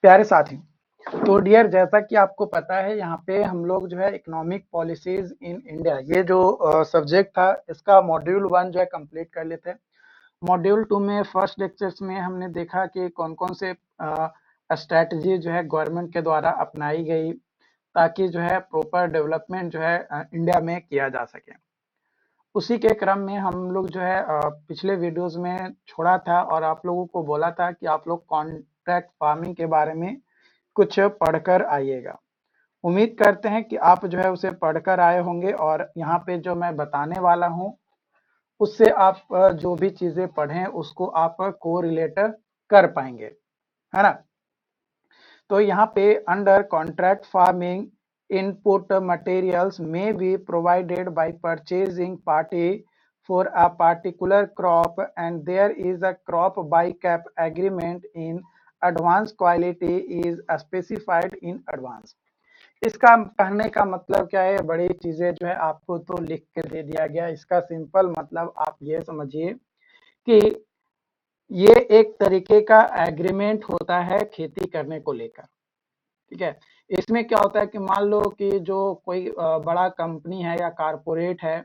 प्यारे साथी, तो डियर जैसा कि आपको पता है यहाँ पे हम लोग जो है इकोनॉमिक पॉलिसीज इन इंडिया ये जो सब्जेक्ट था इसका मॉड्यूल 1 जो है कंप्लीट कर लेते हैं। मॉड्यूल 2 में फर्स्ट लेक्चर्स में हमने देखा कि कौन कौन से स्ट्रैटेजी जो है गवर्नमेंट के द्वारा अपनाई गई ताकि जो है प्रॉपर डेवलपमेंट जो है इंडिया में किया जा सके। उसी के क्रम में हम लोग जो है पिछले वीडियोस में छोड़ा था और आप लोगों को बोला था कि आप लोग कॉन्ट्रैक्ट फार्मिंग के बारे में कुछ पढ़कर आइएगा। उम्मीद करते हैं कि आप जो है उसे पढ़कर आए होंगे और यहाँ पे जो मैं बताने वाला हूँ उससे आप जो भी चीजें पढ़ें उसको आप कोरिलेट कर पाएंगे, है ना। तो यहाँ पे under contract farming input materials may be provided by purchasing party for a particular crop and there is a crop buy-cap agreement in advance quality is specified in advance। इसका कहने का मतलब क्या है, बड़ी चीजें जो है आपको तो लिख के दे दिया गया। इसका सिंपल मतलब आप ये समझिए कि ये एक तरीके का एग्रीमेंट होता है खेती करने को लेकर, ठीक है। इसमें क्या होता है कि मान लो कि जो कोई बड़ा कंपनी है या कारपोरेट है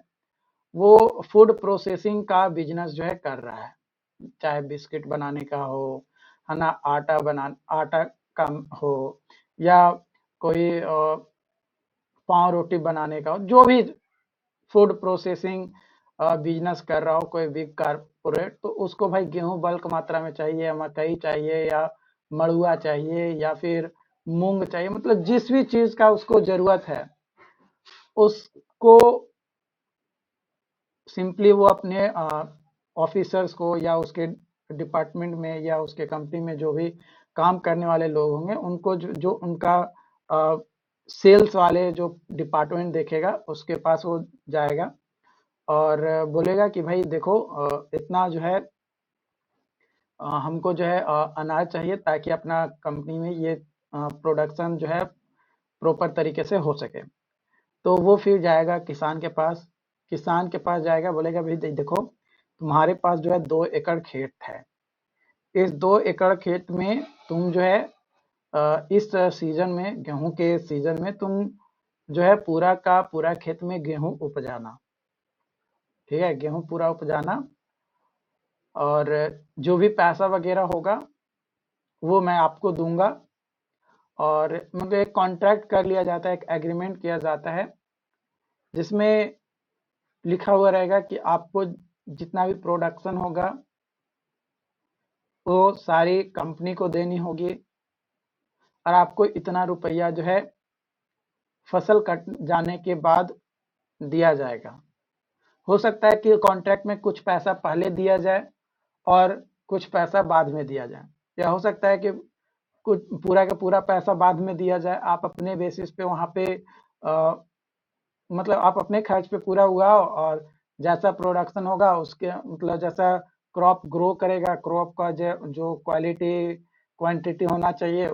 वो फूड प्रोसेसिंग का बिजनेस जो है कर रहा है, चाहे बिस्किट बनाने का हो, है ना, आटा का हो या कोई पाव रोटी बनाने का हो, जो भी फूड प्रोसेसिंग बिजनेस कर रहा हो कोई बिग कारपोरेट, तो उसको भाई गेहूं बल्क मात्रा में चाहिए, मकई चाहिए या मड़ुआ चाहिए या फिर मूंग चाहिए, मतलब जिस भी चीज का उसको जरूरत है उसको सिंपली वो अपने ऑफिसर्स को या उसके डिपार्टमेंट में या उसके कंपनी में जो भी काम करने वाले लोग होंगे उनको जो उनका सेल्स वाले जो डिपार्टमेंट देखेगा उसके पास वो जाएगा और बोलेगा कि भाई देखो इतना जो है हमको जो है अनाज चाहिए ताकि अपना कंपनी में ये प्रोडक्शन जो है प्रॉपर तरीके से हो सके। तो वो फिर जाएगा किसान के पास जाएगा, बोलेगा भाई देखो तुम्हारे पास जो है 2 एकड़ खेत है, इस 2 एकड़ खेत में तुम जो है इस सीजन में गेहूं के सीजन में तुम जो है पूरा का पूरा खेत में गेहूं उपजाना, ठीक है, गेहूं पूरा उपजाना और जो भी पैसा वगैरह होगा वो मैं आपको दूंगा। और मतलब एक कॉन्ट्रैक्ट कर लिया जाता है, एक एग्रीमेंट किया जाता है जिसमें लिखा हुआ रहेगा कि आपको जितना भी प्रोडक्शन होगा वो सारी कंपनी को देनी होगी और आपको इतना रुपया जो है फसल कट जाने के बाद दिया जाएगा। हो सकता है कि कॉन्ट्रैक्ट में कुछ पैसा पहले दिया जाए और कुछ पैसा बाद में दिया जाए, या हो सकता है कि कुछ पूरा का पूरा पैसा बाद में दिया जाए, आप अपने बेसिस पे वहाँ पे मतलब आप अपने खर्च पे पूरा उगाओ और जैसा प्रोडक्शन होगा उसके मतलब जैसा क्रॉप ग्रो करेगा, क्रॉप का जो क्वालिटी क्वांटिटी होना चाहिए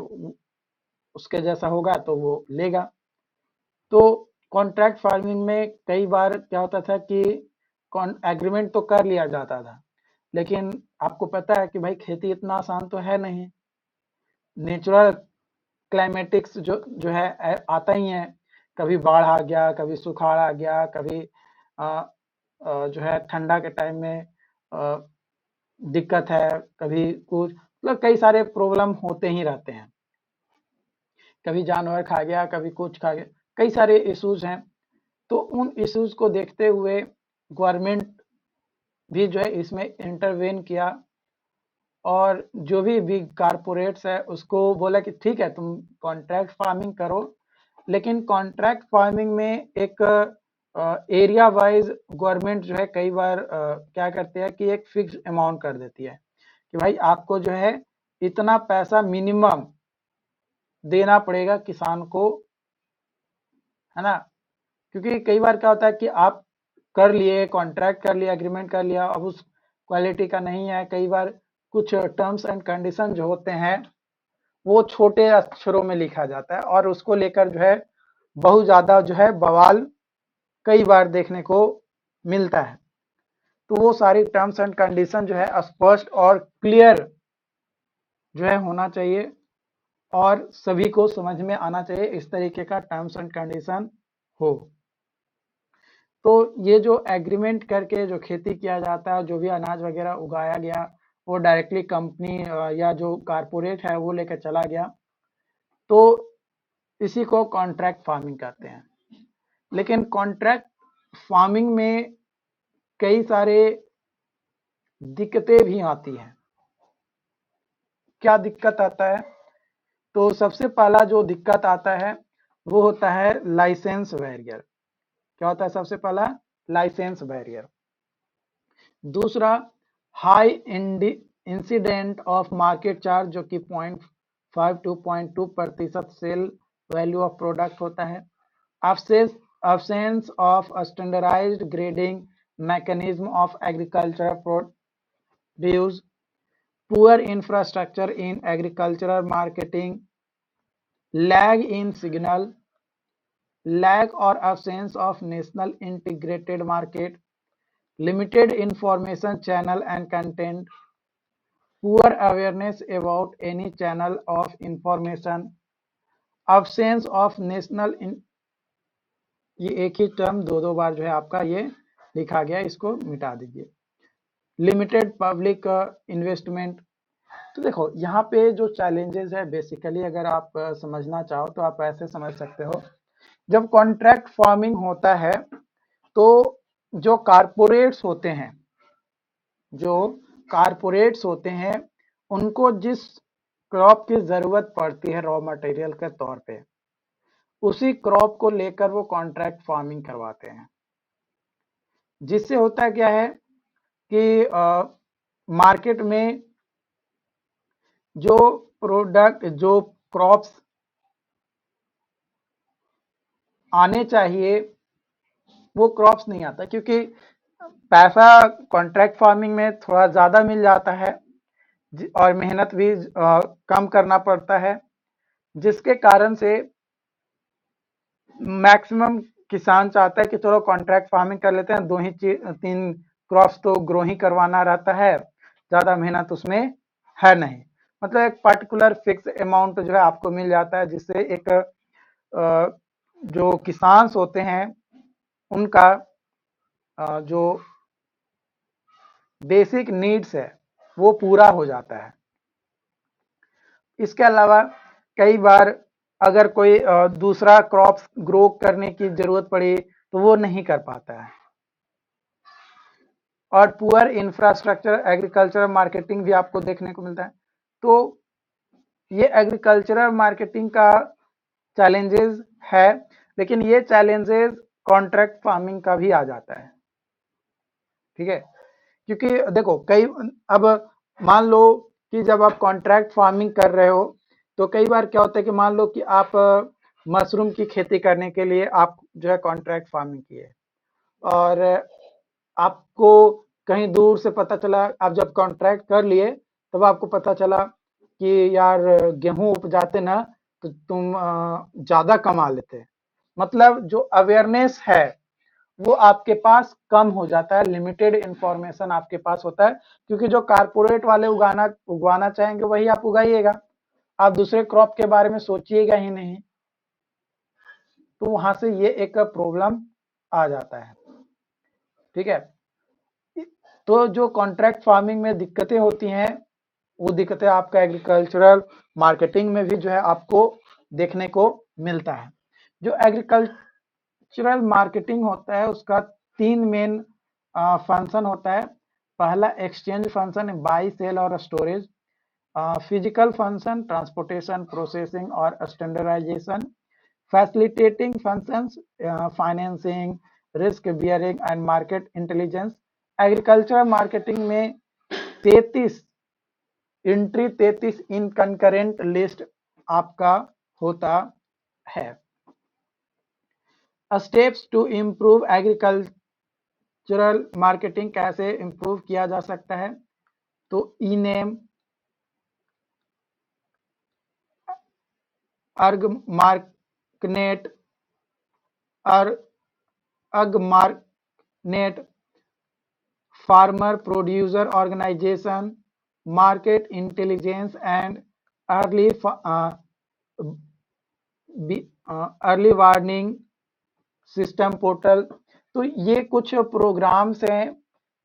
उसके जैसा होगा तो वो लेगा। तो कॉन्ट्रैक्ट फार्मिंग में कई बार क्या होता था कि एग्रीमेंट तो कर लिया जाता था, लेकिन आपको पता है कि भाई खेती इतना आसान तो है नहीं, नेचुरल क्लाइमेटिक्स जो है आता ही है, कभी बाढ़ आ गया, कभी सुखाड़ आ गया, कभी जो है ठंडा के टाइम में दिक्कत है, कभी कुछ मतलब कई सारे प्रॉब्लम होते ही रहते हैं, कभी जानवर खा गया, कभी कुछ खा गया, कई सारे इश्यूज हैं। तो उन इश्यूज को देखते हुए गवर्नमेंट भी जो है इसमें इंटरवेन किया और जो भी बिग कारपोरेट्स है उसको बोला कि ठीक है तुम कॉन्ट्रैक्ट फार्मिंग करो, लेकिन कॉन्ट्रैक्ट फार्मिंग में एक एरिया वाइज गवर्नमेंट जो है कई बार क्या करती है कि एक फिक्स अमाउंट कर देती है कि भाई आपको जो है इतना पैसा मिनिमम देना पड़ेगा किसान को, है ना। क्योंकि कई बार क्या होता है कि आप कर लिए, कॉन्ट्रैक्ट कर लिया, एग्रीमेंट कर लिया, अब उस क्वालिटी का नहीं है, कई बार कुछ टर्म्स एंड कंडीशन जो होते हैं वो छोटे अक्षरों में लिखा जाता है और उसको लेकर जो है बहुत ज्यादा जो है बवाल कई बार देखने को मिलता है। तो वो सारी टर्म्स एंड कंडीशन जो है स्पष्ट और क्लियर जो है होना चाहिए और सभी को समझ में आना चाहिए, इस तरीके का टर्म्स एंड कंडीशन हो। तो ये जो एग्रीमेंट करके जो खेती किया जाता है, जो भी अनाज वगैरह उगाया गया, वो डायरेक्टली कंपनी या जो कारपोरेट है वो लेकर चला गया, तो इसी को कॉन्ट्रैक्ट फार्मिंग कहते हैं। लेकिन कॉन्ट्रैक्ट फार्मिंग में कई सारे दिक्कतें भी आती हैं। क्या दिक्कत आता है? तो सबसे पहला जो दिक्कत आता है वो होता है लाइसेंस बैरियर। क्या होता है सबसे पहला? Licence barrier. दूसरा, high incident of market charge, जो कि 0.5 to 0.2% sale value of product होता है। absence of a standardized grading mechanism of agricultural produce, poor infrastructure in agricultural marketing, lag in signal, lack or absence of national integrated market, limited information channel and content, poor awareness about any channel of information, absence of national ये एक ही term दो बार जो है आपका ये लिखा गया, इसको मिटा दीजिए। Limited public investment. तो देखो यहाँ पे जो चैलेंजेस है, बेसिकली अगर आप समझना चाहो तो आप ऐसे समझ सकते हो। जब कॉन्ट्रैक्ट फार्मिंग होता है तो जो कारपोरेट्स होते हैं उनको जिस क्रॉप की जरूरत पड़ती है रॉ मटेरियल के तौर पे, उसी क्रॉप को लेकर वो कॉन्ट्रैक्ट फार्मिंग करवाते हैं। जिससे होता क्या है कि मार्केट में जो प्रोडक्ट, जो क्रॉप्स आने चाहिए वो क्रॉप्स नहीं आता, क्योंकि पैसा कॉन्ट्रैक्ट फार्मिंग में थोड़ा ज़्यादा मिल जाता है और मेहनत भी कम करना पड़ता है, जिसके कारण से मैक्सिमम किसान चाहता है कि चलो कॉन्ट्रैक्ट फार्मिंग कर लेते हैं, 2 ही 3 क्रॉप्स तो ग्रो ही करवाना रहता है, ज़्यादा मेहनत उसमें है नहीं। मतलब एक पर्टिकुलर फिक्स अमाउंट जो है आपको मिल जाता है, जिससे एक जो किसान होते हैं उनका जो बेसिक नीड्स है वो पूरा हो जाता है। इसके अलावा कई बार अगर कोई दूसरा क्रॉप्स ग्रो करने की जरूरत पड़ी तो वो नहीं कर पाता है। और पुअर इंफ्रास्ट्रक्चर एग्रीकल्चरल मार्केटिंग भी आपको देखने को मिलता है। तो ये एग्रीकल्चरल मार्केटिंग का चैलेंजेस है, लेकिन ये चैलेंजेस कॉन्ट्रैक्ट फार्मिंग का भी आ जाता है। ठीक है, क्योंकि देखो अब मान लो कि जब आप कॉन्ट्रैक्ट फार्मिंग कर रहे हो तो कई बार क्या होता है कि मान लो कि आप मशरूम की खेती करने के लिए आप जो है कॉन्ट्रैक्ट फार्मिंग किए, और आपको कहीं दूर से पता चला, आप जब कॉन्ट्रैक्ट कर लिए तब आपको पता चला कि यार गेहूं उपजाते ना तो तुम ज्यादा कमा लेते। मतलब जो अवेयरनेस है वो आपके पास कम हो जाता है, लिमिटेड इंफॉर्मेशन आपके पास होता है, क्योंकि जो कारपोरेट वाले उगवाना चाहेंगे वही आप उगाइएगा, आप दूसरे क्रॉप के बारे में सोचिएगा ही नहीं। तो वहां से ये एक प्रॉब्लम आ जाता है। ठीक है, तो जो कॉन्ट्रैक्ट फार्मिंग में दिक्कतें होती हैं वो दिक्कतें आपका एग्रीकल्चरल मार्केटिंग में भी जो है आपको देखने को मिलता है। जो एग्रीकल्चरल मार्केटिंग होता है उसका 3 मेन फंक्शन होता है। पहला एक्सचेंज फंक्शन, बाई सेल और storage. Physical function, transportation, processing और standardisation. Facilitating functions, financing, risk bearing and market intelligence. Agricultural marketing में 33 इन कंकरेंट लिस्ट आपका होता है। Steps to improve agricultural marketing, कैसे इम्प्रूव किया जा सकता है? तो ई name, Agmarknet, Agmarknet, farmer producer organisation, market intelligence and early early warning system portal. तो ये कुछ प्रोग्राम्स हैं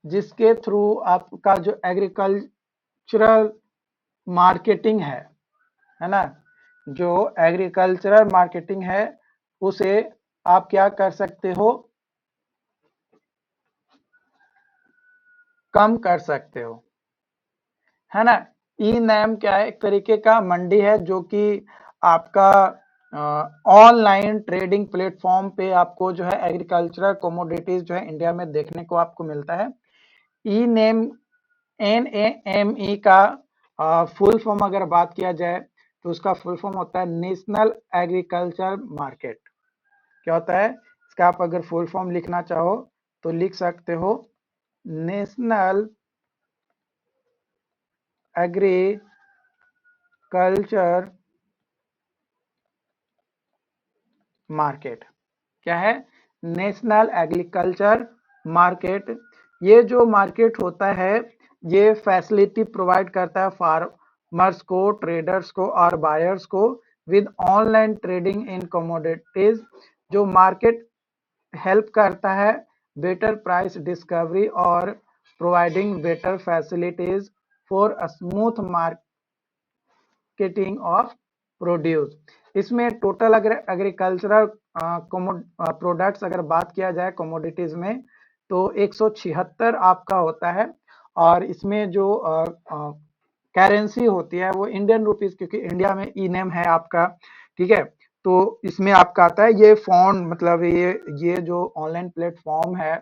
जिसके थ्रू आपका जो एग्रीकल्चरल मार्केटिंग है ना, जो एग्रीकल्चरल मार्केटिंग है उसे आप क्या कर सकते हो, कम कर सकते हो, है ना। ई नैम क्या है, एक तरीके का मंडी है जो कि आपका ऑनलाइन ट्रेडिंग प्लेटफॉर्म पे आपको जो है एग्रीकल्चरल कमोडिटीज जो है इंडिया में देखने को आपको मिलता है। ई नेम NAME का फुल फॉर्म अगर बात किया जाए तो उसका फुल फॉर्म होता है नेशनल एग्रीकल्चर मार्केट। क्या होता है इसका, आप अगर फुल फॉर्म लिखना चाहो तो लिख सकते हो नेशनल एग्रीकल्चर मार्केट। क्या है, नेशनल एग्रीकल्चर मार्केट। ये जो मार्केट होता है ये फैसिलिटी प्रोवाइड करता है फार्मर्स को, ट्रेडर्स को और बायर्स को with online trading in commodities. जो मार्केट हेल्प करता है बेटर प्राइस डिस्कवरी और providing better facilities for a smooth marketing of produce. इसमें टोटल अगर एग्रीकल्चरल प्रोडक्ट्स अगर बात किया जाए कमोडिटीज में तो 176 आपका होता है, और इसमें जो करेंसी होती है वो इंडियन रुपीज, क्योंकि इंडिया में ई नेम है आपका, ठीक है। तो इसमें आपका आता है ये फॉन्ट, मतलब ये जो ऑनलाइन प्लेटफॉर्म है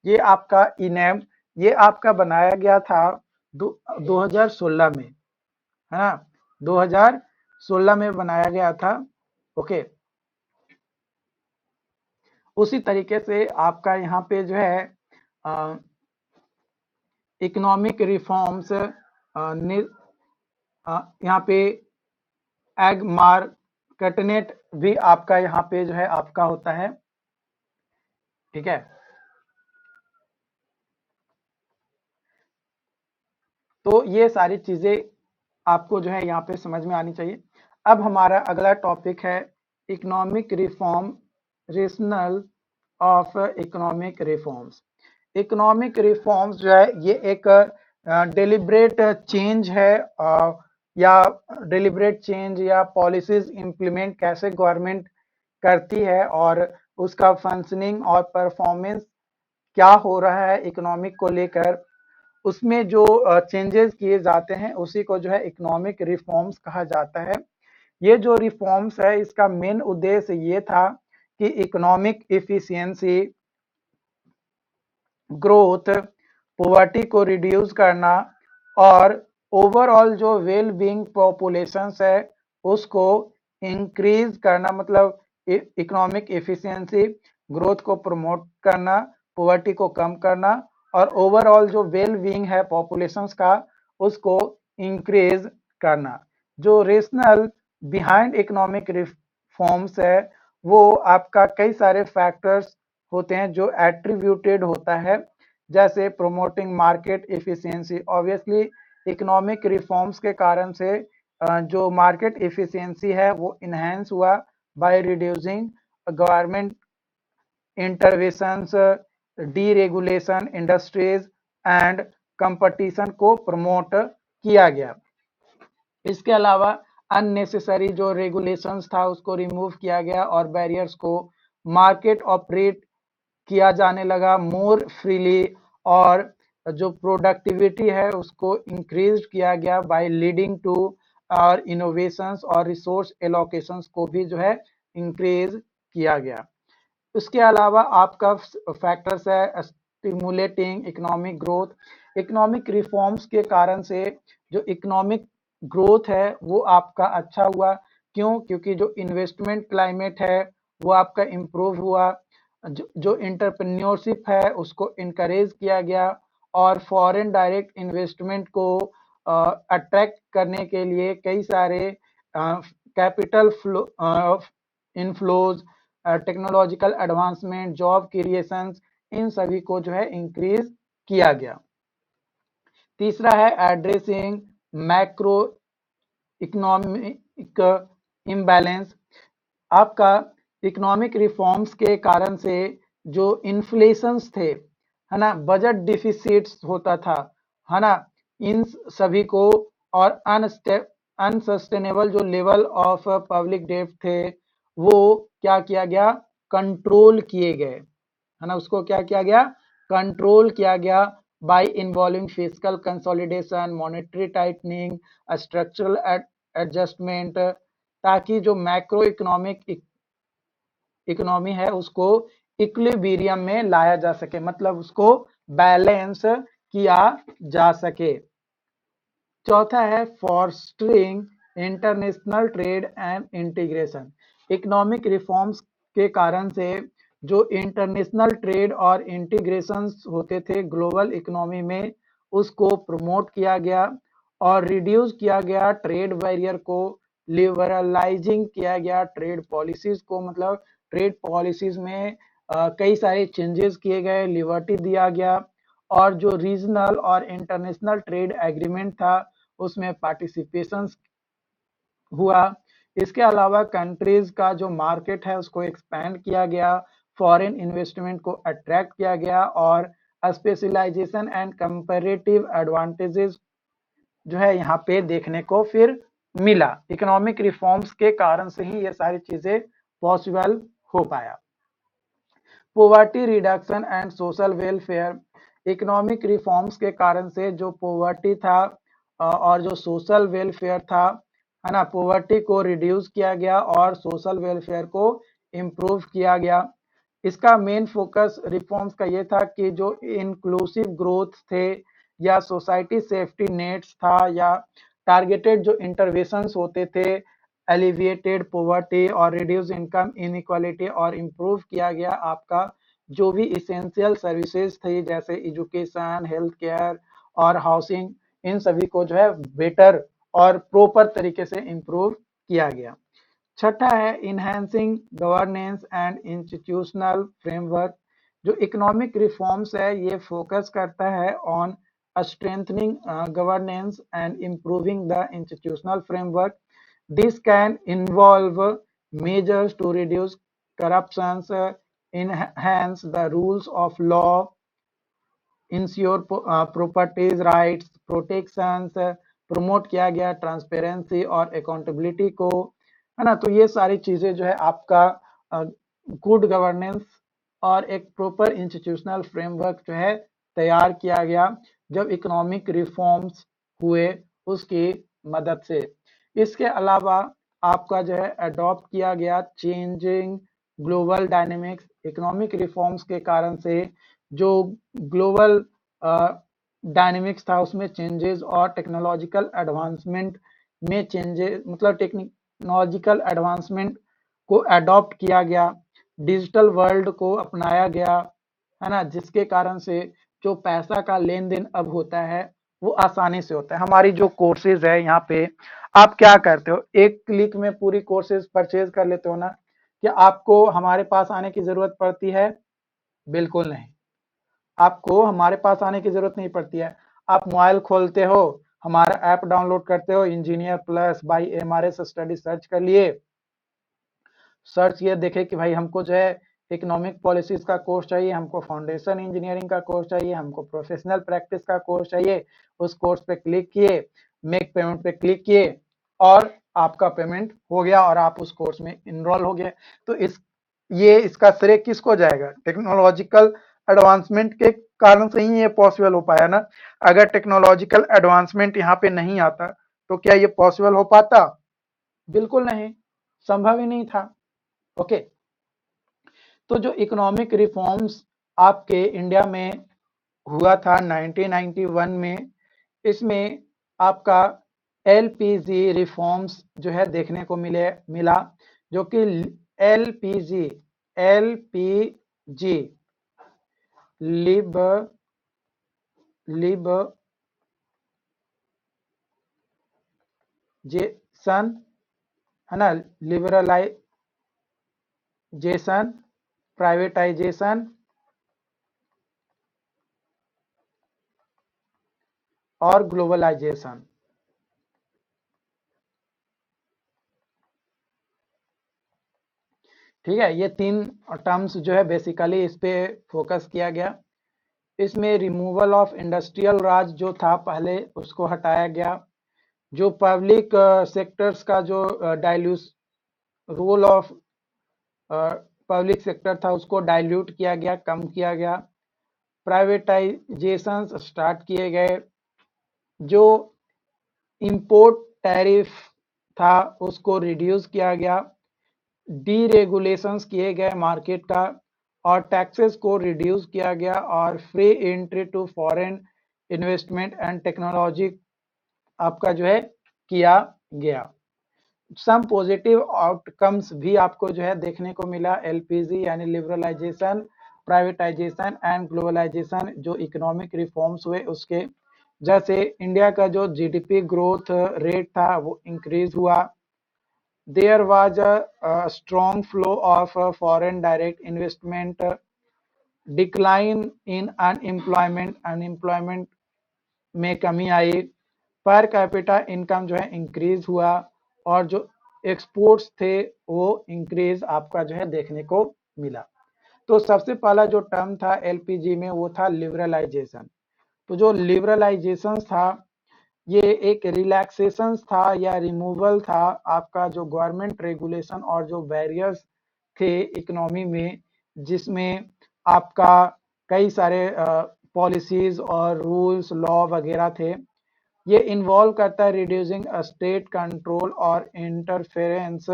ये आपका ई नेम, ये आपका बनाया गया था 2016 में, है ना, 2016 में बनाया गया था। ओके, उसी तरीके से आपका यहाँ पे जो है इकोनॉमिक रिफॉर्म्स, यहाँ पे एग मार्केटनेट भी आपका यहाँ पे जो है आपका होता है, ठीक है। तो ये सारी चीजें आपको जो है यहाँ पे समझ में आनी चाहिए। अब हमारा अगला टॉपिक है economic reform, rational of economic reforms. Economic reforms जो है ये एक डेलिब्रेट चेंज है, या डेलिब्रेट चेंज या पॉलिसीज इंप्लीमेंट कैसे गवर्नमेंट करती है और उसका फंक्शनिंग और परफॉर्मेंस क्या हो रहा है इकोनॉमिक को लेकर, उसमें जो चेंजेस किए जाते हैं उसी को जो है इकोनॉमिक रिफॉर्म्स कहा जाता है। ये जो रिफॉर्म्स है इसका मेन उद्देश्य ये था कि इकोनॉमिक इफिशियंसी, ग्रोथ, पॉवर्टी को रिड्यूस करना और ओवरऑल जो वेल बीइंग पॉपुलेशंस है उसको इंक्रीज करना, मतलब इकोनॉमिक एफिशिएंसी, ग्रोथ को प्रमोट करना, पॉवर्टी को कम करना और ओवरऑल जो वेल बीइंग है पॉपुलेशंस का उसको इंक्रीज करना। जो रेशनल बिहाइंड इकोनॉमिक रिफॉर्म्स है वो आपका कई सारे फैक्टर्स होते हैं जो एट्रीब्यूटेड होता है, जैसे promoting market efficiency. Obviously economic reforms के कारण से जो मार्केट एफिशिएंसी है वो इनहेंस हुआ by reducing government interventions, deregulation, industries and competition को प्रमोट किया गया। इसके अलावा अननेसेसरी जो रेगुलेशंस था उसको रिमूव किया गया और बैरियर्स को मार्केट ऑपरेट किया जाने लगा मोर फ्रीली, और जो प्रोडक्टिविटी है उसको इंक्रीज किया गया बाय लीडिंग टू और इनोवेशंस और रिसोर्स एलोकेशंस को भी जो है इंक्रीज किया गया। उसके अलावा आपका फैक्टर्स है stimulating economic growth. Economic reforms के कारण से जो इकोनॉमिक ग्रोथ है वो आपका अच्छा हुआ। क्यों? क्योंकि जो इन्वेस्टमेंट क्लाइमेट है वो आपका इम्प्रूव हुआ, जो इंटरप्रेन्योरशिप है उसको इनकरेज किया गया और फॉरेन डायरेक्ट इन्वेस्टमेंट को अट्रैक्ट करने के लिए कई सारे capital flow inflows, technological advancement, job creations, इन सभी को जो है इंक्रीज किया गया। तीसरा है एड्रेसिंग मैक्रो इकोनॉमिक इम्बैलेंस, आपका इकोनॉमिक रिफॉर्म्स के कारण से जो इन्फ्लेशंस थे, है ना, बजट डिफिसिट्स होता था, है ना, इन सभी को, और अनसस्टेनेबल जो लेवल ऑफ पब्लिक डेट थे, वो क्या किया गया, कंट्रोल किए गए, है ना, उसको क्या किया गया, कंट्रोल किया गया bye involving fiscal consolidation, monetary tightening, structural adjustment, ताकि जो मैक्रो इकोनॉमिक इकोनॉमी है उसको इक्विलिब्रियम में लाया जा सके, मतलब उसको बैलेंस किया जा सके। चौथा है fostering international trade and integration. Economic reforms के कारण से जो इंटरनेशनल ट्रेड और इंटीग्रेशन होते थे ग्लोबल इकोनॉमी में, उसको प्रमोट किया गया और रिड्यूस किया गया ट्रेड बैरियर को, लिबरलाइजिंग किया गया ट्रेड पॉलिसीज को, मतलब ट्रेड पॉलिसीज में कई सारे चेंजेस किए गए, लिबर्टी दिया गया, और जो रीजनल और इंटरनेशनल ट्रेड एग्रीमेंट था उसमें पार्टिसिपेशन हुआ। इसके अलावा कंट्रीज का जो मार्केट है उसको एक्सपैंड किया गया, फॉरेन इन्वेस्टमेंट को अट्रैक्ट किया गया, और स्पेशलाइजेशन एंड कंपैरेटिव एडवांटेजेस जो है यहाँ पे देखने को फिर मिला। इकोनॉमिक रिफॉर्म्स के कारण से ही ये सारी चीजें पॉसिबल हो पाया। Poverty reduction and social welfare. Economic reforms के कारण से जो पोवर्टी था और जो सोशल वेलफेयर था, है ना, पोवर्टी को रिड्यूस किया गया और सोशल वेलफेयर को इम्प्रूव किया गया। इसका मेन फोकस रिफॉर्म्स का ये था कि जो इंक्लूसिव ग्रोथ थे, या सोसाइटी सेफ्टी नेट्स था, या टारगेटेड जो इंटरवेंशंस होते थे, एलिविएटेड पॉवर्टी और रिड्यूस इनकम इनइक्वालिटी, और इम्प्रूव किया गया आपका जो भी इसेंशियल सर्विसेज थी जैसे एजुकेशन, हेल्थ केयर और हाउसिंग, इन सभी को जो है बेटर और प्रॉपर तरीके से इम्प्रूव किया गया। छठा है enhancing governance and institutional framework. जो इकोनॉमिक रिफॉर्म्स है ये फोकस करता है on strengthening governance and improving the institutional framework. This can involve measures to reduce corruption, enhance the rules of law, ensure properties rights protections, promote किया गया transparency और accountability को, है ना। तो ये सारी चीजें जो है आपका गुड गवर्नेंस और एक प्रॉपर इंस्टीट्यूशनल फ्रेमवर्क जो है तैयार किया गया जब इकोनॉमिक रिफॉर्म्स हुए उसकी मदद से। इसके अलावा आपका जो है अडॉप्ट किया गया changing global dynamics. Economic reforms के कारण से जो ग्लोबल डायनेमिक्स था उसमें चेंजेस, और टेक्नोलॉजिकल एडवांसमेंट में चेंजेस, मतलब टेक्नोलॉजिकल एडवांसमेंट को अडॉप्ट किया गया, डिजिटल वर्ल्ड को अपनाया गया, है ना, जिसके कारण से जो पैसा का लेन देन अब होता है वो आसानी से होता है। हमारी जो कोर्सेज है यहाँ पे आप क्या करते हो, एक क्लिक में पूरी कोर्सेज परचेज कर लेते हो ना, क्या आपको हमारे पास आने की जरूरत पड़ती है? बिल्कुल नहीं, आपको हमारे पास आने की जरूरत नहीं पड़ती है। आप मोबाइल खोलते हो, हमारा ऐप डाउनलोड करते हो, engineer plus by MRS study search कर लिए, सर्च ये देखे कि भाई हमको जो है इकोनॉमिक पॉलिसीज का कोर्स चाहिए, हमको फाउंडेशन इंजीनियरिंग का कोर्स चाहिए, हमको प्रोफेशनल प्रैक्टिस का कोर्स चाहिए, उस कोर्स पे क्लिक किए, मेक पेमेंट पे क्लिक किए, और आपका पेमेंट हो गया और आप उस कोर्स में इनरोल हो गए। तो इसका श्रेय किसको जाएगा? टेक्नोलॉजिकल एडवांसमेंट के कारण से ही ये पॉसिबल हो पाया ना। अगर टेक्नोलॉजिकल एडवांसमेंट यहाँ पे नहीं आता तो क्या ये पॉसिबल हो पाता? बिल्कुल नहीं, संभव ही नहीं था। ओके, तो जो इकोनॉमिक रिफॉर्म्स आपके इंडिया में हुआ था 1991 में, इसमें आपका एलपीजी रिफॉर्म्स जो है देखने को मिला, जो कि एलपीजी एलपीजी लिब लिबरेजेशन, है ना, लिबरलाइजेशन, प्राइवेटाइजेशन और ग्लोबलाइजेशन। ठीक है, ये 3 टर्म्स जो है बेसिकली इस पे फोकस किया गया। इसमें रिमूवल ऑफ इंडस्ट्रियल राज जो था पहले उसको हटाया गया। जो पब्लिक सेक्टर्स का जो डाइल्यूस रोल ऑफ पब्लिक सेक्टर था उसको डाइल्यूट किया गया, कम किया गया। प्राइवेटाइजेशंस स्टार्ट किए गए। जो इंपोर्ट टैरिफ था उसको रिड्यूस किया गया। डीरेगुलेशंस किए गए मार्केट का, और टैक्सेस को रिड्यूस किया गया, और free entry to foreign investment and technology आपका जो है किया गया। सम पॉजिटिव आउटकम्स भी आपको जो है देखने को मिला। एलपीजी यानी लिबरलाइजेशन, प्राइवेटाइजेशन एंड ग्लोबलाइजेशन जो इकोनॉमिक रिफॉर्म्स हुए उसके, जैसे इंडिया का जो जीडीपी ग्रोथ रेट था वो इंक्रीज हुआ। There was a strong flow of foreign direct investment. Decline in unemployment में कमी आई। पर कैपिटा इनकम जो है इंक्रीज हुआ, और जो एक्सपोर्ट्स थे वो इंक्रीज आपका जो है देखने को मिला। तो सबसे पहला जो टर्म था एलपीजी में वो था लिबरलाइजेशन। तो जो लिबरलाइजेशन था ये एक रिलैक्सेशन था या रिमूवल था आपका जो गवर्नमेंट रेगुलेशन और जो बैरियर्स थे इकोनॉमी में, जिसमें आपका कई सारे पॉलिसीज और रूल्स लॉ वगैरह थे। ये इन्वॉल्व करता है रिड्यूसिंग स्टेट कंट्रोल और interference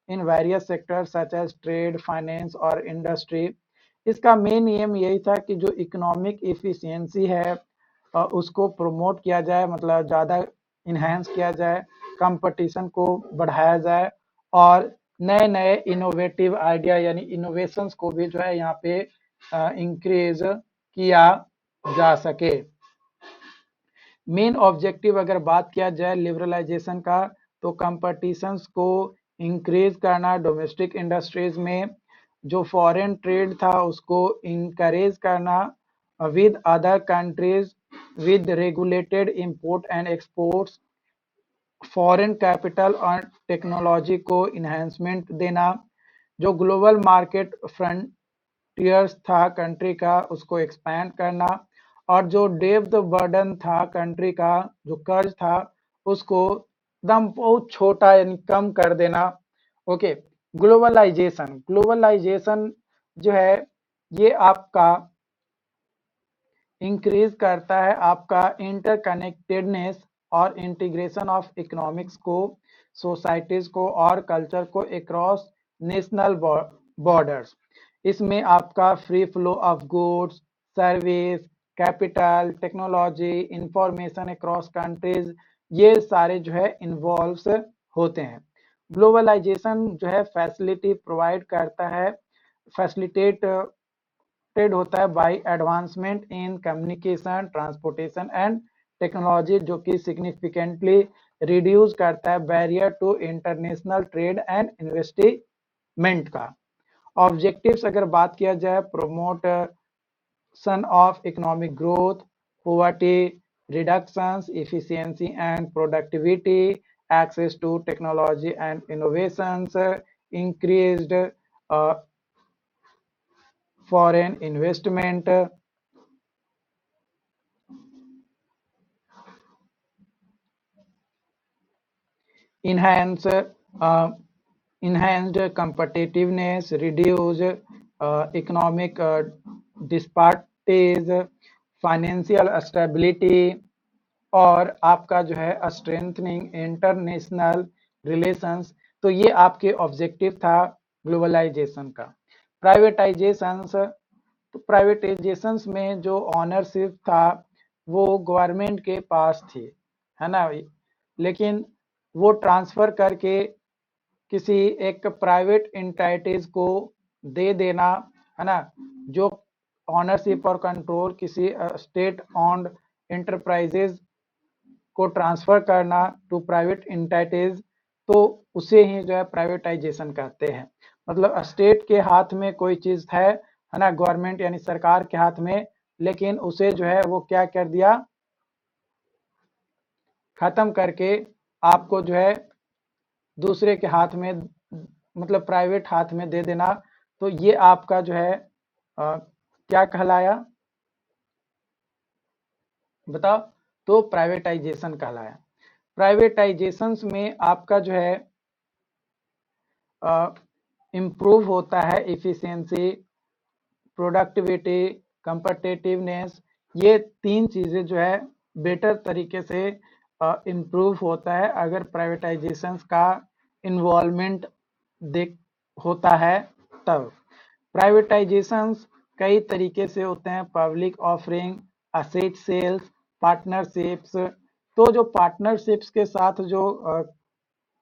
in various sectors such as trade, finance और इंडस्ट्री। इसका मेन एम यही था कि जो इकोनॉमिक एफिशिएंसी है उसको प्रमोट किया जाए, मतलब ज़्यादा इन्हेंस किया जाए, कंपटीशन को बढ़ाया जाए, और नए नए इनोवेटिव आइडिया यानी इनोवेशंस को भी जो है यहाँ पे इंक्रीज किया जा सके। मेन ऑब्जेक्टिव अगर बात किया जाए लिबरलाइजेशन का, तो कंपटीशंस को इंक्रीज करना डोमेस्टिक इंडस्ट्रीज में, जो फॉरेन ट्रेड था उसको इंकरेज करना with other countries with regulated import and exports, foreign capital और टेक्नोलॉजी को इन्हेंसमेंट देना, जो ग्लोबल मार्केट फ्रंटियर्स था कंट्री का उसको एक्सपैंड करना, और जो डेब्ट बर्डन था कंट्री का, जो कर्ज था उसको एकदम बहुत छोटा यानी कम कर देना। ओके, ग्लोबलाइजेशन ग्लोबलाइजेशन जो है ये आपका इंक्रीज करता है आपका इंटरकनेक्टेडनेस और इंटीग्रेशन ऑफ इकोनॉमिक्स को, सोसाइटीज को और कल्चर को अक्रॉस नेशनल बॉर्डर्स। इसमें आपका free flow of goods, service, capital, technology, information across countries, ये सारे जो है इन्वॉल्व्स होते हैं। ग्लोबलाइजेशन जो है फैसिलिटी प्रोवाइड करता है, फैसिलिटेट होता है by advancement in communication, transportation and technology, जो कि सिग्निफिकेंटली रिड्यूस करता है barrier to international trade and investment का। ऑब्जेक्टिव्स अगर बात किया जाए, promotion of economic growth, poverty reductions, efficiency and productivity, access to technology and innovations, increased foreign investment, enhance enhanced competitiveness, reduce economic disparities, financial stability, और आपका जो है strengthening international relations. तो ये आपके ऑब्जेक्टिव था ग्लोबलाइजेशन का। प्राइवेटाइजेशंस, तो प्राइवेटाइजेशंस में जो ऑनरशिप था वो गवर्नमेंट के पास थी, है ना, लेकिन वो ट्रांसफर करके किसी एक प्राइवेट एंटिटीज को दे देना, है ना, जो ऑनरशिप और कंट्रोल किसी स्टेट ऑन्ड एंटरप्राइजेज को ट्रांसफर करना टू प्राइवेट एंटिटीज, तो उसे ही जो है प्राइवेटाइजेशन कहते हैं। मतलब स्टेट के हाथ में कोई चीज है ना, गवर्नमेंट यानी सरकार के हाथ में, लेकिन उसे जो है वो क्या कर दिया, खत्म करके आपको जो है दूसरे के हाथ में मतलब प्राइवेट हाथ में दे देना, तो ये आपका जो है क्या कहलाया बताओ? तो प्राइवेटाइजेशन कहलाया। प्राइवेटाइजेशन में आपका जो है इम्प्रूव होता है इफिशियंसी, प्रोडक्टिविटी, कंपटिटिवनेस, ये तीन चीजें जो है बेटर तरीके से इम्प्रूव होता है अगर प्राइवेटाइजेशन का इन्वॉल्वमेंट देख होता है तब। प्राइवेटाइजेशंस कई तरीके से होते हैं, public offering, asset sales, partnerships. तो जो पार्टनरशिप्स के साथ जो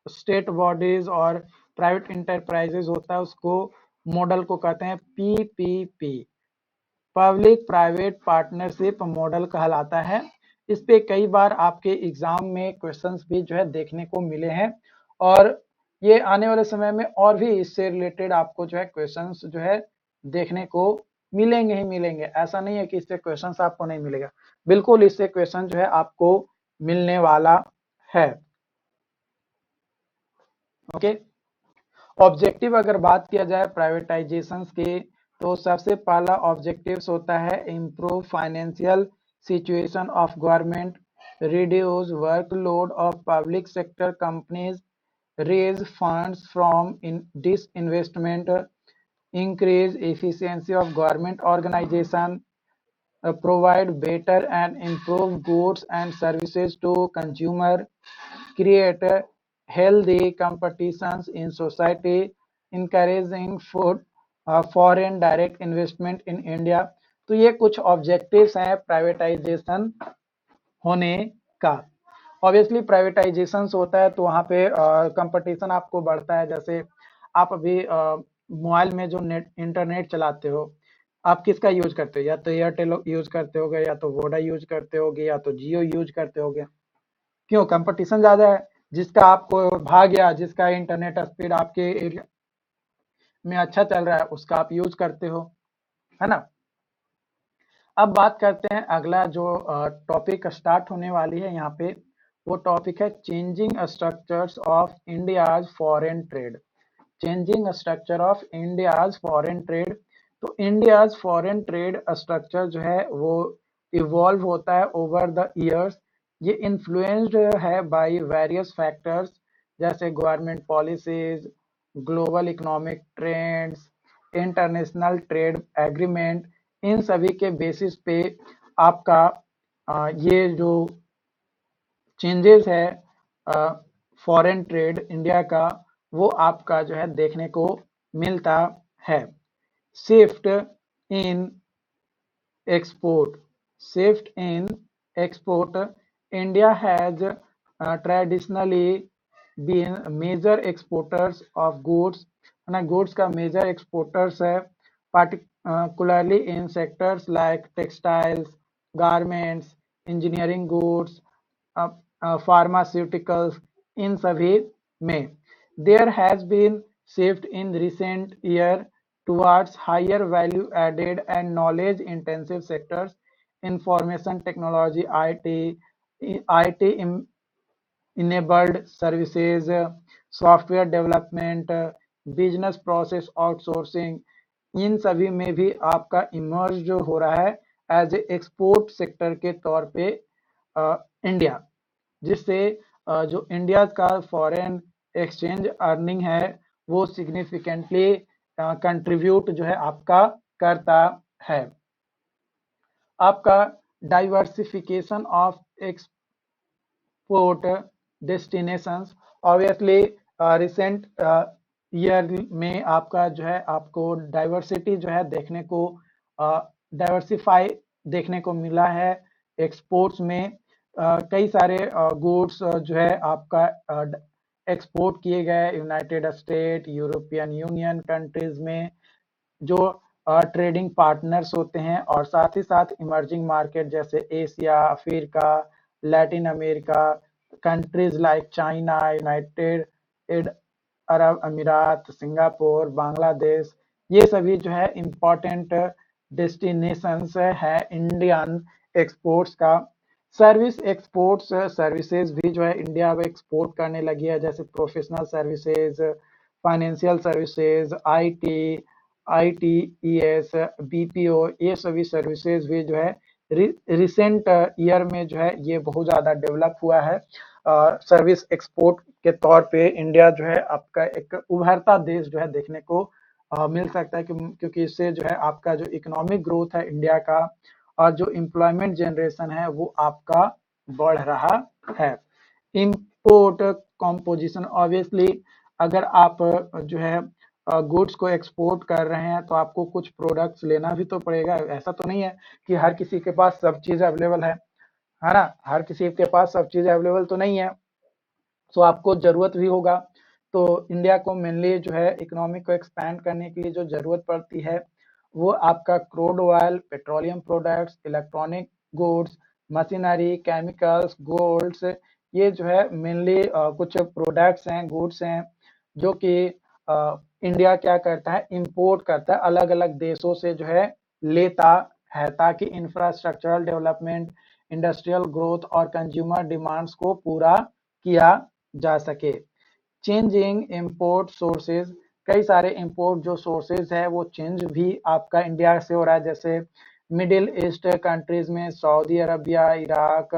स्टेट बॉडीज और प्राइवेट इंटरप्राइजेज होता है उसको मॉडल को कहते हैं PPP, public private partnership model कहलाता है। इस पे कई बार आपके एग्जाम में क्वेश्चंस भी जो है देखने को मिले हैं, और ये आने वाले समय में और भी इससे रिलेटेड आपको जो है क्वेश्चंस जो है देखने को मिलेंगे ही मिलेंगे। ऐसा नहीं है कि इससे क्वेश्चंस आपको नहीं मिलेगा, बिल्कुल इससे क्वेश्चन जो है आपको मिलने वाला है। ओके, ऑब्जेक्टिव अगर बात किया जाए प्राइवेटाइजेशन के, तो सबसे पहला ऑब्जेक्टिव्स होता है improve financial situation of government, reduce workload of public sector companies, raise funds from in disinvestment, increase efficiency of government organization, provide better and improved goods and services to consumer, create healthy competitions in society, encouraging foreign direct investment in India। तो ये कुछ objectives हैं privatisation होने का। Obviously privatisation होता है तो वहाँ पे कंपटीशन आपको बढ़ता है। जैसे आप अभी मोबाइल में जो नेट इंटरनेट चलाते हो, आप किसका यूज करते हो? या तो एयरटेल यूज करते होगे, या तो वोडा यूज करते होगे, या तो जियो यूज करते होगे। क्यों? कंपटीशन ज्यादा है। जिसका आपको भाग गया, जिसका इंटरनेट स्पीड आपके एरिया में अच्छा चल रहा है, उसका आप यूज करते हो, है ना। अब बात करते हैं अगला जो टॉपिक स्टार्ट होने वाली है यहाँ पे, वो टॉपिक है changing structures of India's foreign trade. Changing structure of India's foreign trade. तो इंडियाज फॉरेन ट्रेड स्ट्रक्चर जो है वो इवॉल्व होता है ओवर द ईयर्स। ये इन्फ्लुएंस्ड है बाय वेरियस फैक्टर्स, जैसे government policies, global economic trends, international trade agreement. इन सभी के बेसिस पे आपका ये जो चेंजेस है फॉरेन ट्रेड इंडिया का, वो आपका जो है देखने को मिलता है। Shift in export, shift in export, India has traditionally been major exporters of goods, है ना। goods का major exporters है, particularly in sectors like textiles, garments, engineering goods, pharmaceuticals। इन सभी में there has been shift in recent year towards higher value added and knowledge intensive sectors, information technology, IT enabled services, software development, business process outsourcing। इन सभी में भी आपका emerge जो हो रहा है एज ए एक्सपोर्ट सेक्टर के तौर पे इंडिया, जिससे जो इंडिया का फॉरेन एक्सचेंज अर्निंग है वो सिग्निफिकेंटली कंट्रीब्यूट जो है आपका करता है। आपका diversification of export destinations, obviously recent year में आपका जो है आपको डाइवर्सिटी जो है देखने को डाइवर्सिफाई देखने को मिला है एक्सपोर्ट्स में। कई सारे गुड्स जो है आपका एक्सपोर्ट किए गए United state, European union countries में, जो ट्रेडिंग पार्टनर्स होते हैं, और साथ ही साथ इमर्जिंग मार्केट जैसे Asia, Africa, Latin America, countries like China, United Arab अमीरात, सिंगापुर, बांग्लादेश। ये सभी जो है इम्पोर्टेंट डेस्टिनेशंस है इंडियन एक्सपोर्ट्स का। सर्विस एक्सपोर्ट्स, सर्विसेज भी जो है इंडिया अब एक्सपोर्ट करने लगी है, जैसे professional services, financial services, IT, ITES, BPO, ये सभी सर्विसेज भी जो है रिसेंट ईयर में जो है ये बहुत ज़्यादा डेवलप हुआ है। सर्विस एक्सपोर्ट के तौर पे इंडिया जो है आपका एक उभरता देश जो है देखने को मिल सकता है, क्योंकि इससे जो है आपका जो इकोनॉमिक ग्रोथ है इंडिया का और जो एम्प्लॉयमेंट जनरेशन है वो आपका बढ़ रहा है। इम्पोर्ट कॉम्पोजिशन, ऑब्वियसली अगर आप जो है गुड्स को एक्सपोर्ट कर रहे हैं तो आपको कुछ प्रोडक्ट्स लेना भी तो पड़ेगा। ऐसा तो नहीं है कि हर किसी के पास सब चीज़ अवेलेबल है ना? हर किसी के पास सब चीज़ अवेलेबल तो नहीं है, तो आपको ज़रूरत भी होगा। तो इंडिया को मेनली जो है इकोनॉमी को एक्सपैंड करने के लिए जो ज़रूरत पड़ती है वो आपका crude oil, petroleum products, electronic goods, machinery, chemicals, golds, ये जो है मेनली कुछ प्रोडक्ट्स हैं, गुड्स हैं जो कि इंडिया क्या करता है, इंपोर्ट करता है, अलग अलग देशों से जो है लेता है, ताकि इंफ्रास्ट्रक्चरल डेवलपमेंट, इंडस्ट्रियल ग्रोथ और कंज्यूमर डिमांड्स को पूरा किया जा सके। चेंजिंग इंपोर्ट सोर्सेज, कई सारे इंपोर्ट जो सोर्सेज है वो चेंज भी आपका इंडिया से हो रहा है, जैसे मिडिल ईस्ट कंट्रीज में Saudi Arabia, Iraq,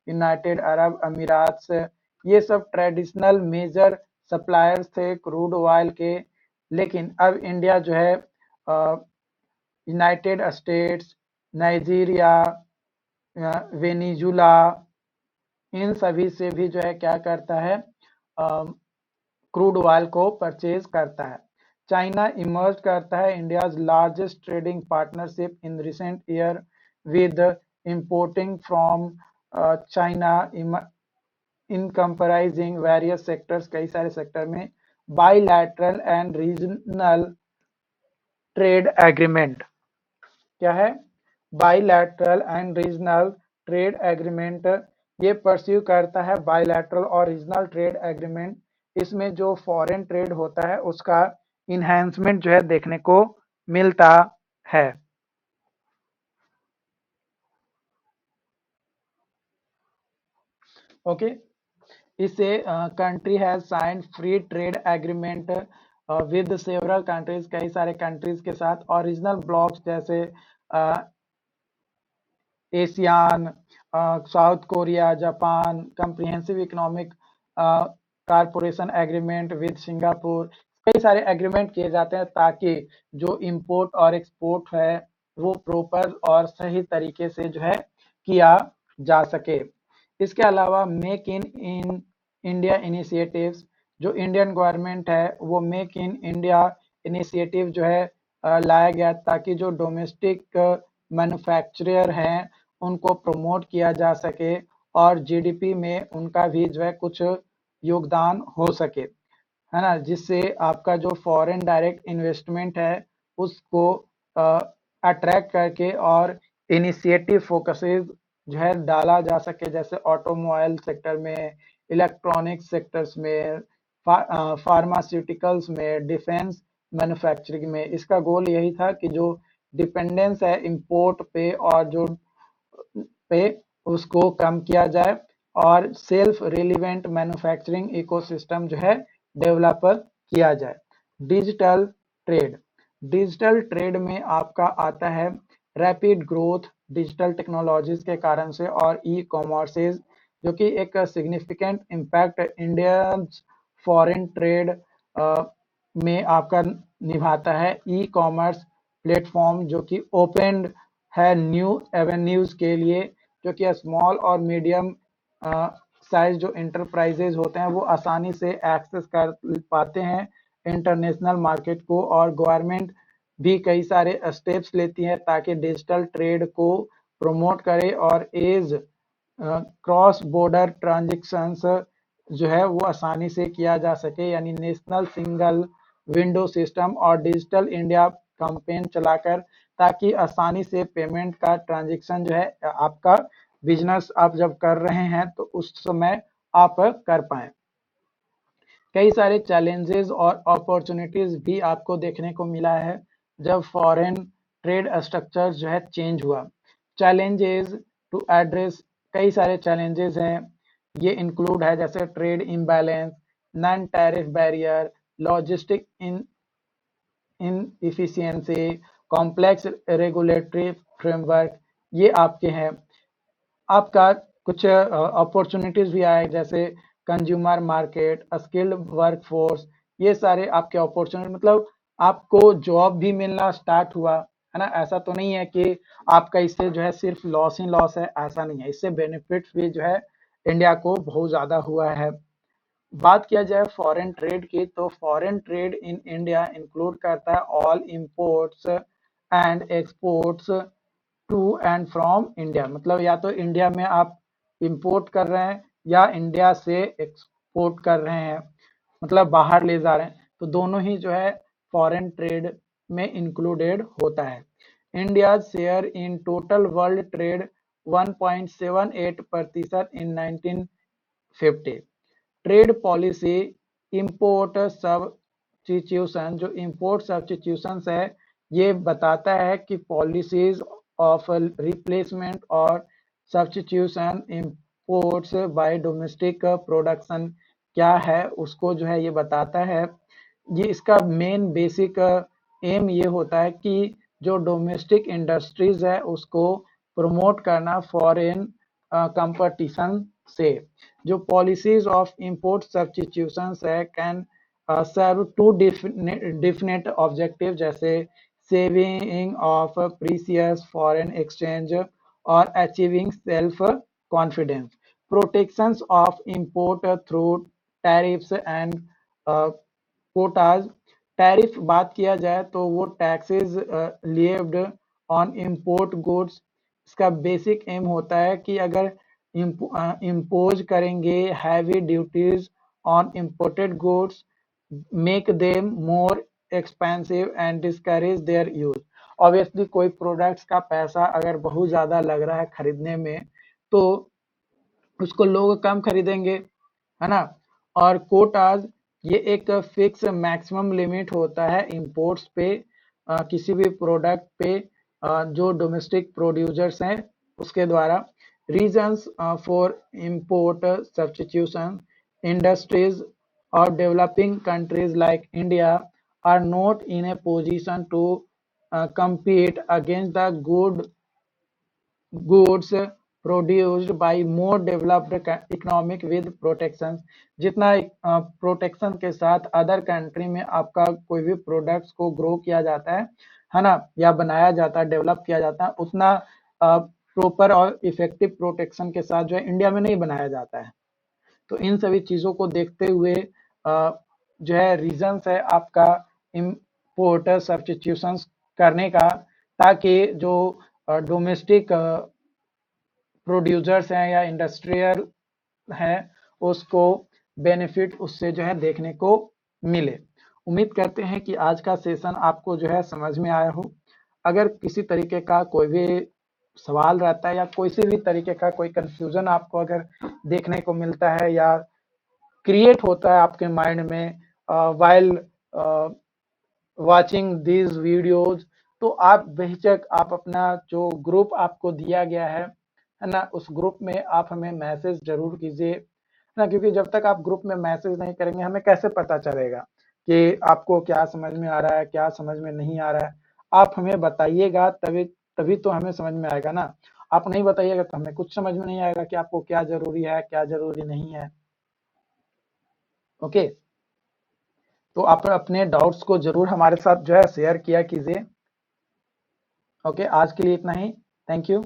United Arab Emirates, ये सब ट्रेडिशनल मेजर सप्लायर्स थे क्रूड ऑयल के। लेकिन अब इंडिया जो है यूनाइटेड स्टेट्स, नाइजीरिया, वेनिजुला, इन सभी से भी जो है क्या करता है, क्रूड ऑयल को परचेज करता है। चाइना इमर्ज करता है India's largest trading partnership in recent year with importing from China in comprising various sectors, कई सारे सेक्टर में bilateral and regional trade agreement. क्या है? Bilateral and regional trade agreement, ये परस्यू करता है बाइलैटरल और रीजनल ट्रेड एग्रीमेंट। इसमें जो फॉरेन ट्रेड होता है उसका इन्हेंसमेंट जो है देखने को मिलता है। ओके, इससे country has sign free trade agreement with several countries, कई सारे कंट्रीज के साथ, और रीजनल ब्लॉक्स जैसे ASEAN, South Korea, Japan, comprehensive economic corporation agreement with Singapore, कई सारे एग्रीमेंट किए जाते हैं ताकि जो इंपोर्ट और एक्सपोर्ट है वो प्रॉपर और सही तरीके से जो है किया जा सके। इसके अलावा मेक इन इंडिया इनिशिएटिव्स, जो इंडियन गवर्नमेंट है वो मेक इन इंडिया इनिशिएटिव जो है लाया गया ताकि जो डोमेस्टिक मैन्युफैक्चरर हैं उनको प्रमोट किया जा सके और जीडीपी में उनका भी जो है कुछ योगदान हो सके, है ना? जिससे आपका जो फॉरेन डायरेक्ट इन्वेस्टमेंट है उसको अट्रैक्ट करके और इनिशिएटिव फोकसेस जो है डाला जा सके, जैसे ऑटोमोबाइल सेक्टर में, इलेक्ट्रॉनिक सेक्टर्स में, फार्मास्यूटिकल्स में, डिफेंस मैन्युफैक्चरिंग में। इसका गोल यही था कि जो डिपेंडेंस है इंपोर्ट पे और जो पे उसको कम किया जाए और सेल्फ रिलीवेंट मैन्युफैक्चरिंग इकोसिस्टम जो है डेवलप किया जाए। डिजिटल ट्रेड, डिजिटल ट्रेड में आपका आता है रैपिड ग्रोथ डिजिटल टेक्नोलॉजीज के कारण से और ई कॉमर्सेज, जो कि एक significant impact Indian foreign trade में आपका निभाता है। ई कॉमर्स प्लेटफॉर्म जो कि ओपन है न्यू एवेन्यूज के लिए, जो कि स्मॉल और मीडियम साइज जो इंटरप्राइजेज होते हैं वो आसानी से एक्सेस कर पाते हैं इंटरनेशनल मार्केट को, और गवर्नमेंट भी कई सारे स्टेप्स लेती है ताकि डिजिटल ट्रेड को प्रमोट करे और एज क्रॉस बॉर्डर ट्रांजेक्शन्स जो है वो आसानी से किया जा सके, यानी नेशनल सिंगल विंडो सिस्टम और डिजिटल इंडिया कैंपेन चलाकर, ताकि आसानी से पेमेंट का ट्रांजेक्शन जो है आपका बिजनेस आप जब कर रहे हैं तो उस समय आप कर पाए। कई सारे चैलेंजेस और अपॉर्चुनिटीज भी आपको देखने को मिला है जब फॉरेन ट्रेड स्ट्रक्चर जो है चेंज हुआ। चैलेंजेस टू एड्रेस, कई सारे चैलेंजेस हैं, ये इंक्लूड है जैसे trade imbalance, non tariff barrier, logistic inefficiency, complex regulatory framework, ये आपके हैं। आपका कुछ अपॉर्चुनिटीज भी आए जैसे कंज्यूमर मार्केट, स्किल्ड वर्कफोर्स, ये सारे आपके अपॉर्चुनिटी, मतलब आपको जॉब भी मिलना स्टार्ट हुआ है ना। ऐसा तो नहीं है कि आपका इससे जो है सिर्फ लॉस ही लॉस है, ऐसा नहीं है, इससे बेनिफिट्स भी जो है इंडिया को बहुत ज्यादा हुआ है। बात किया जाए फॉरेन ट्रेड की, तो foreign trade in India include करता है all imports and exports to and from India, मतलब या तो इंडिया में आप इंपोर्ट कर रहे हैं या इंडिया से एक्सपोर्ट कर रहे हैं, मतलब बाहर ले जा रहे हैं, तो दोनों ही जो है फॉरेन ट्रेड में इंक्लूडेड होता है। India share in total world trade 1.78% in 1950। Trade policy import substitution, जो इंपोर्ट सब्स्टिट्यूशन है, ये बताता है कि पॉलिसीज ऑफ रिप्लेसमेंट और substitution imports bye domestic production क्या है, उसको जो है ये बताता है। ये इसका मेन बेसिक एम ये होता है कि जो डोमेस्टिक इंडस्ट्रीज है उसको प्रमोट करना फॉरेन कंपटीशन से। जो पॉलिसीज ऑफ इंपोर्ट सब्स्टिट्यूशन है can serve to definite objective, जैसे saving of precious foreign exchange और achieving self confidence, protections of import through tariffs and quotas. Tariff बात किया जाए तो वो taxes levied on import goods, इसका बेसिक एम होता है कि अगर इम्पोज करेंगे heavy duties on imported goods, make them more expensive and discourage their use. Obviously कोई प्रोडक्ट्स का पैसा अगर बहुत ज्यादा लग रहा है खरीदने में, तो उसको लोग कम खरीदेंगे, है ना। और कोटाज ये एक फिक्स मैक्सिमम लिमिट होता है इंपोर्ट्स पे, किसी भी प्रोडक्ट पे जो डोमेस्टिक प्रोड्यूसर्स हैं उसके द्वारा। Reasons for import substitution, industries और developing countries like India are not in a position to compete against the goods produced by more developed economic with protection। जितना प्रोटेक्शन के साथ अदर कंट्री में आपका कोई भी प्रोडक्ट्स को ग्रो किया जाता है ना, या बनाया जाता है, डेवलप किया जाता है, उतना प्रॉपर और इफेक्टिव प्रोटेक्शन के साथ जो है इंडिया में नहीं बनाया जाता है। तो इन सभी चीजों को देखते हुए जो है रीजंस है आपका इम्पोर्ट सब्स्टिट्यूशन करने का, ताकि जो डोमेस्टिक प्रोड्यूसर्स हैं या इंडस्ट्रियल हैं उसको बेनिफिट उससे जो है देखने को मिले। उम्मीद करते हैं कि आज का सेशन आपको जो है समझ में आया हो। अगर किसी तरीके का कोई भी सवाल रहता है या कोई सी भी तरीके का कोई कंफ्यूजन आपको अगर देखने को मिलता है या क्रिएट होता है आपके माइंड में वाइल वाचिंग दीज वीडियोज, तो आप बेहिचक आप अपना जो ग्रुप आपको दिया गया है ना, उस ग्रुप में आप हमें मैसेज जरूर कीजिए ना, क्योंकि जब तक आप ग्रुप में मैसेज नहीं करेंगे हमें कैसे पता चलेगा कि आपको क्या समझ में आ रहा है, क्या समझ में नहीं आ रहा है। आप हमें बताइएगा तभी तभी तो हमें समझ में आएगा ना। आप नहीं बताइएगा तो हमें कुछ समझ में नहीं आएगा कि आपको क्या जरूरी है, क्या जरूरी नहीं है। ओके, तो आप अपने डाउट्स को जरूर हमारे साथ जो है शेयर किया कीजिए। ओके, आज के लिए इतना ही। Thank you.